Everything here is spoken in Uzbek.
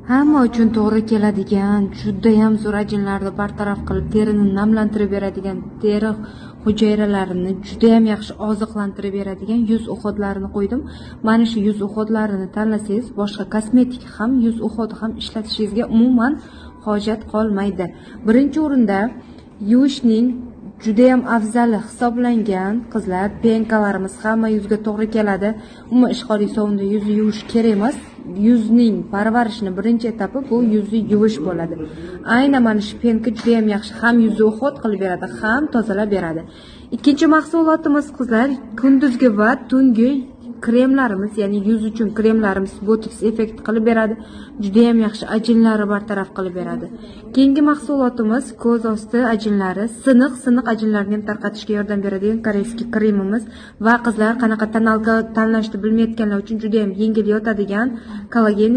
Hamma uchun to'g'ri keladigan, juda ham zo'r ajinlarni bartaraf qilib, terini namlantirib beradigan, teri hujayralarini juda ham yaxshi oziqlantirib beradigan yuz uxodlarini qo'ydim. Mana shu yuz uxodlarini tanlasangiz, boshqa kosmetik ham, yuz uxodi ham ishlatishingizga umuman hojat qolmaydi. Birinchi o'rinda yuvishning juda ham afzali hisoblangan qizlar, penkalarimiz hamma yuzga to'g'ri keladi. Umuman ishqoliy sovunda yuzni yuvish kerak emas. Yuzning parvarishini birinchi etapi bu yuzni yuvish bo'ladi. Aynan mana shu penka juda ham yaxshi, ham yuzni uxod qilib beradi, ham tozalab beradi. Ikkinchi mahsulotimiz qizlar, kunduzgi va tungi kremlarimiz, ya'ni yuz uchun kremlarimiz botoks effekt qilib beradi. Juda ham yaxshi ajinlarni bartaraf qilib beradi. Keyingi mahsulotimiz ko'z osti ajinlari, siniq ajinlarni ham tarqatishga yordam beradigan koreyskiy kremimiz va qizlar qanaqa tonalka tanlashni bilmayotganlar uchun juda ham yengil yotadigan kollagen